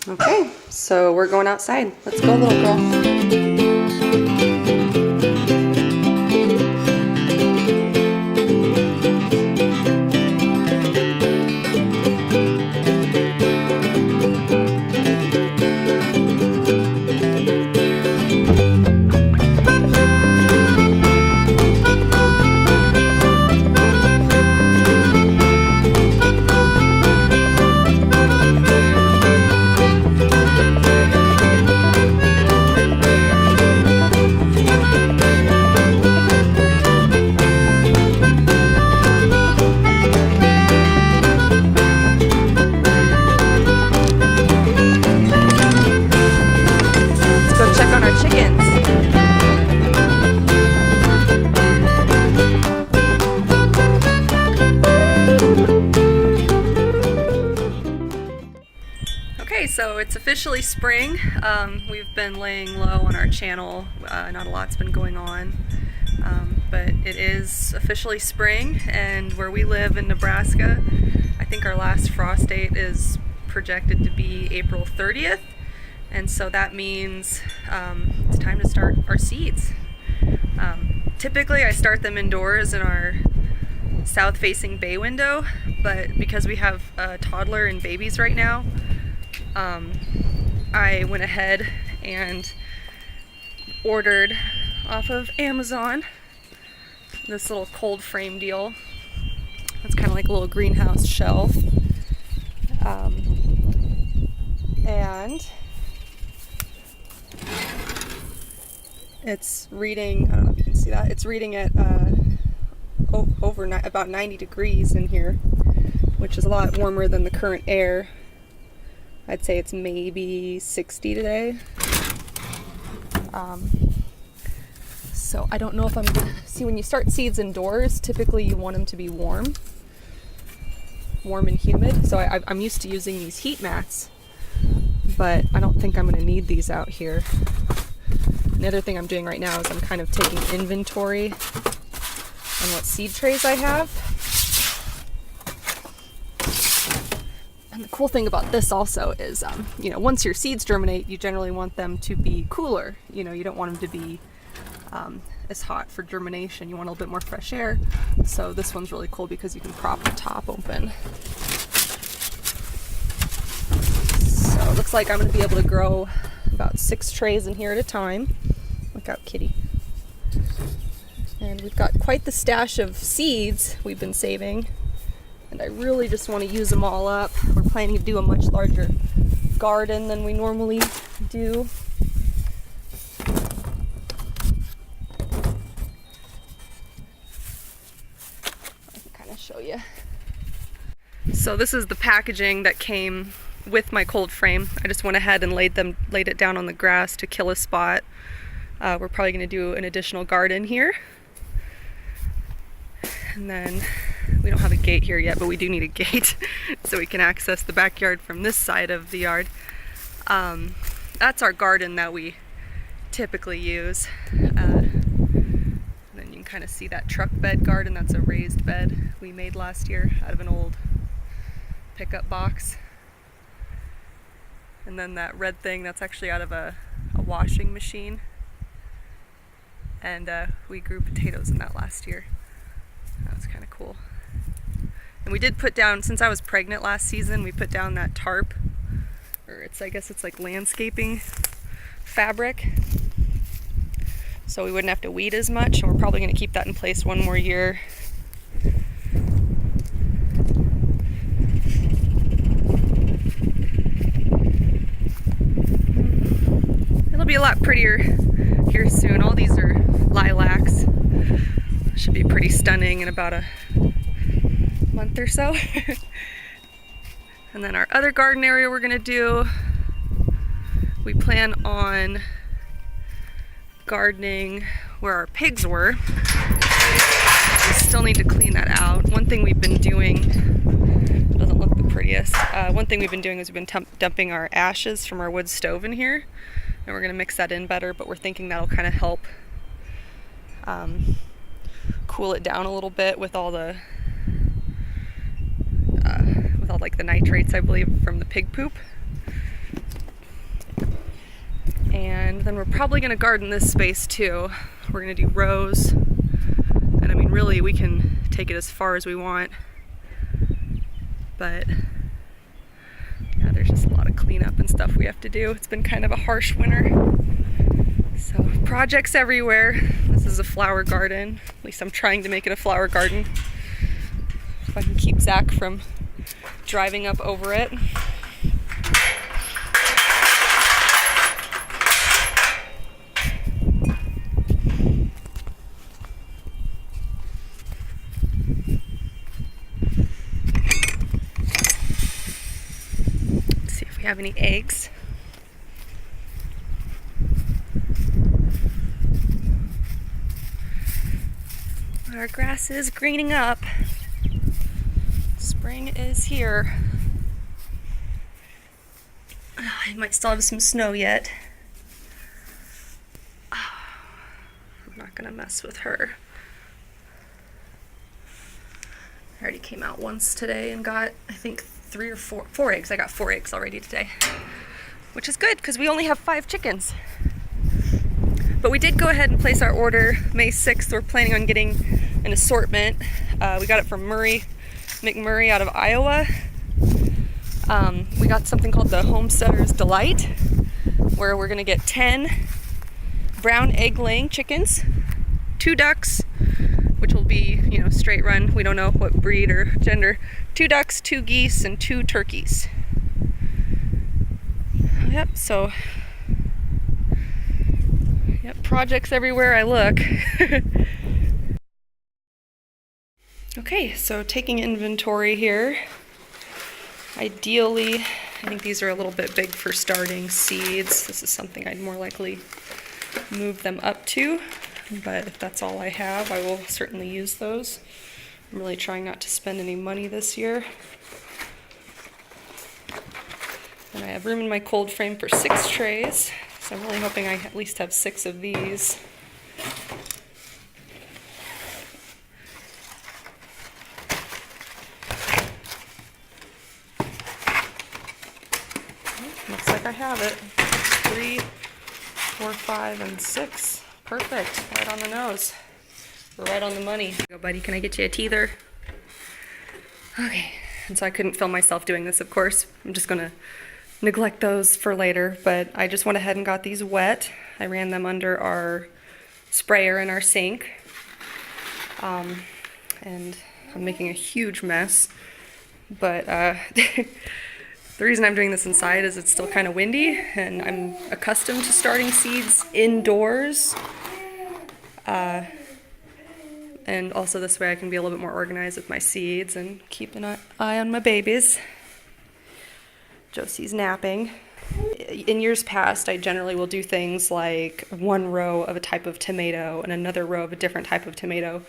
Okay, so we're going outside. Let's go, little girl. So it's officially spring. We've been laying low on our channel. Not a lot's been going on, but it is officially spring, and where we live in Nebraska, I think our last frost date is projected to be April 30th, and so that means it's time to start our seeds. Typically I start them indoors in our south-facing bay window, but because we have a toddler and babies right now, I went ahead and ordered off of Amazon this little cold frame deal. It's kind of like a little greenhouse shelf. And it's reading, I don't know if you can see that, it's reading at about 90 degrees in here, which is a lot warmer than the current air. I'd say it's maybe 60 today. So I don't know if I'm gonna see, when you start seeds indoors, typically you want them to be warm and humid. So I'm used to using these heat mats, but I don't think I'm gonna need these out here. And the other thing I'm doing right now is I'm kind of taking inventory on what seed trays I have. And the cool thing about this also is, once your seeds germinate, you generally want them to be cooler. You don't want them to be as hot for germination. You want a little bit more fresh air. So this one's really cool because you can prop the top open. So it looks like I'm going to be able to grow about 6 trays in here at a time. Look out, kitty. And we've got quite the stash of seeds we've been saving. And I really just want to use them all up. We're planning to do a much larger garden than we normally do. I can kind of show you. So this is the packaging that came with my cold frame. I just went ahead and laid it down on the grass to kill a spot. We're probably going to do an additional garden here. And then we don't have a gate here yet, but we do need a gate so we can access the backyard from this side of the yard. That's our garden that we typically use. Then you can kind of see that truck bed garden. That's a raised bed we made last year out of an old pickup box. And then that red thing, that's actually out of a washing machine. And we grew potatoes in that last year. That was kind of cool. And we did put down, since I was pregnant last season, we put down that tarp, or I guess it's like landscaping fabric, so we wouldn't have to weed as much, and we're probably going to keep that in place one more year. It'll be a lot prettier here soon. All these are lilacs. Should be pretty stunning in about a month or so. And then our other garden area we're gonna do, we plan on gardening where our pigs were. We still need to clean that out. One thing we've been doing, doesn't look the prettiest, one thing we've been doing is we've been dumping our ashes from our wood stove in here, and we're gonna mix that in better, but we're thinking that'll kind of help cool it down a little bit with all the like the nitrates, I believe, from the pig poop. And then we're probably gonna garden this space too. We're gonna do rows. And I mean, really, we can take it as far as we want. But yeah, there's just a lot of cleanup and stuff we have to do. It's been kind of a harsh winter. So projects everywhere. This is a flower garden. At least I'm trying to make it a flower garden. If I can keep Zach from driving up over it. Let's see if we have any eggs. Our grass is greening up. Spring is here. I might still have some snow yet. I'm not gonna mess with her. I already came out once today and got, I think, four eggs. I got 4 eggs already today, which is good because we only have 5 chickens. But we did go ahead and place our order May 6th. We're planning on getting an assortment. We got it from McMurray out of Iowa. We got something called the Homestead's Delight, where we're gonna get 10 brown egg laying chickens, 2 ducks, which will be, straight run. We don't know what breed or gender. 2 ducks, 2 geese, and 2 turkeys. Yep, so projects everywhere I look. Okay, so taking inventory here. Ideally, I think these are a little bit big for starting seeds. This is something I'd more likely move them up to, but if that's all I have, I will certainly use those. I'm really trying not to spend any money this year. And I have room in my cold frame for 6 trays. So I'm really hoping I at least have 6 of these. Looks like I have it. 3, 4, 5, and 6. Perfect. Right on the nose. We're right on the money. Go, buddy. Can I get you a teether? Okay. And so I couldn't film myself doing this, of course. I'm just gonna neglect those for later, but I just went ahead and got these wet. I ran them under our sprayer in our sink. And I'm making a huge mess, but the reason I'm doing this inside is it's still kind of windy, and I'm accustomed to starting seeds indoors. And also this way I can be a little bit more organized with my seeds and keep an eye on my babies. Josie's napping. In years past, I generally will do things like 1 row of a type of tomato and another row of a different type of tomato.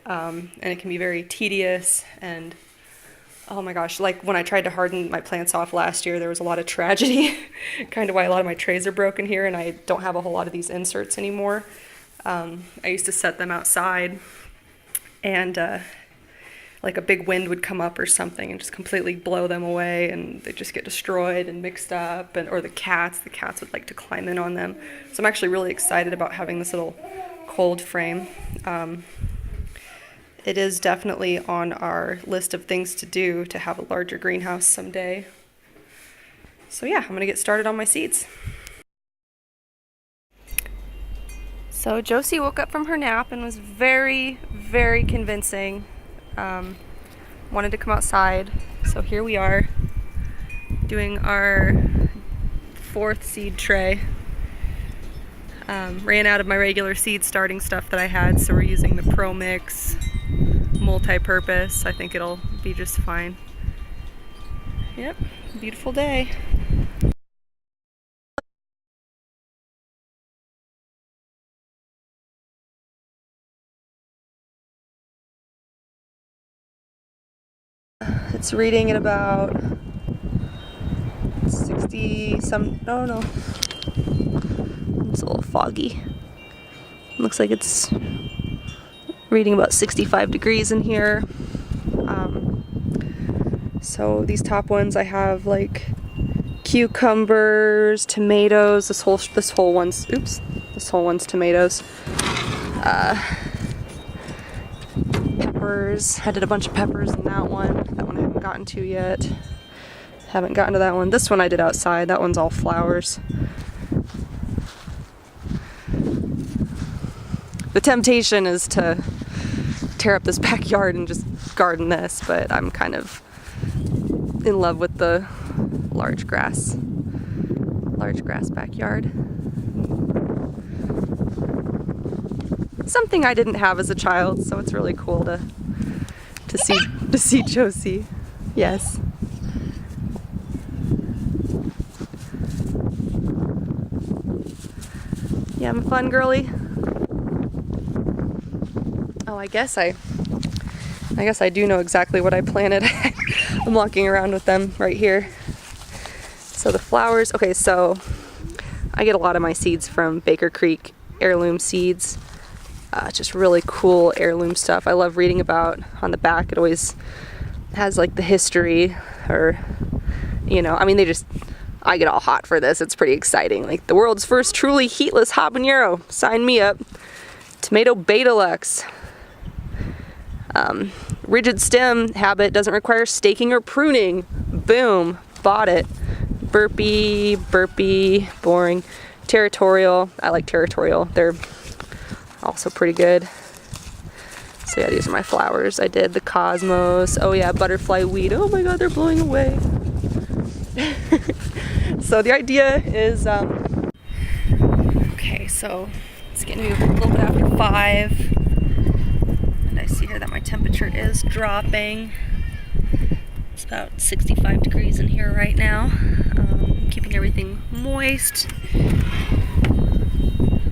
And it can be very tedious, and oh my gosh, like when I tried to harden my plants off last year, there was a lot of tragedy. Kind of why a lot of my trays are broken here, and I don't have a whole lot of these inserts anymore. I used to set them outside, and like a big wind would come up or something and just completely blow them away, and they just get destroyed and mixed up, and or the cats would like to climb in on them. So I'm actually really excited about having this little cold frame. It is definitely on our list of things to do to have a larger greenhouse someday. So yeah, I'm gonna get started on my seeds. So Josie woke up from her nap and was very, very convincing. Wanted to come outside, so here we are doing our 4th seed tray. Ran out of my regular seed starting stuff that I had, so we're using the Pro Mix multi-purpose. I think it'll be just fine. Yep, beautiful day. It's reading at about 60 some, no. It's a little foggy. Looks like it's reading about 65 degrees in here. So these top ones I have like cucumbers, tomatoes. This whole one's tomatoes. Peppers. I did a bunch of peppers in that one. That one I haven't gotten to yet. Haven't gotten to that one. This one I did outside. That one's all flowers. The temptation is to tear up this backyard and just garden this, but I'm kind of in love with the large grass backyard. Something I didn't have as a child, so it's really cool to see Josie. Yes. You having fun, girly? Oh, I guess I do know exactly what I planted. I'm walking around with them right here. So the flowers, okay, so I get a lot of my seeds from Baker Creek Heirloom Seeds. Just really cool heirloom stuff. I love reading about on the back. It always has like the history, or, you know, I mean, I get all hot for this. It's pretty exciting. Like the world's first truly heatless habanero. Sign me up. Tomato Betalux. Rigid stem habit doesn't require staking or pruning. Boom. Bought it. Burpee, boring. Territorial. I like territorial. They're also pretty good. So yeah, these are my flowers. I did the cosmos. Oh yeah, butterfly weed. Oh my god, they're blowing away. So the idea is, okay, so it's getting to be a little bit after 5. And I see here that my temperature is dropping. It's about 65 degrees in here right now. Keeping everything moist.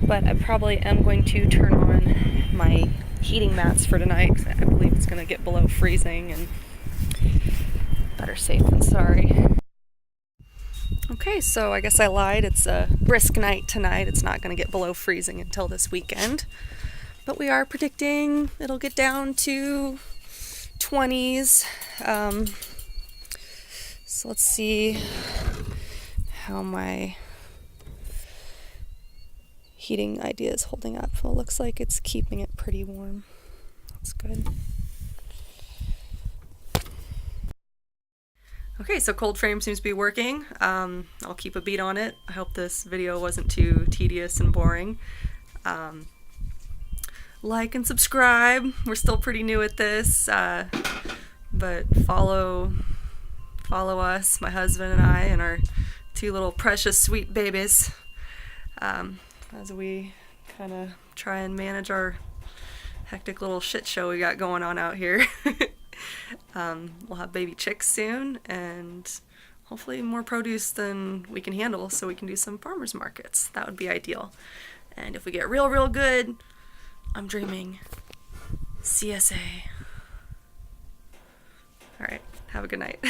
But I probably am going to turn on my heating mats for tonight, because I believe it's going to get below freezing, and better safe than sorry. Okay, so I guess I lied. It's a brisk night tonight. It's not going to get below freezing until this weekend. But we are predicting it'll get down to 20s. So let's see how my heating idea is holding up. Well, it looks like it's keeping it pretty warm. That's good. Okay, so cold frame seems to be working. I'll keep a beat on it. I hope this video wasn't too tedious and boring. Like and subscribe. We're still pretty new at this, but follow us, my husband and I, and our 2 little precious sweet babies, as we kind of try and manage our hectic little shit show we got going on out here. We'll have baby chicks soon, and hopefully more produce than we can handle, so we can do some farmers markets. That would be ideal. And if we get real good, I'm dreaming CSA. Alright, have a good night.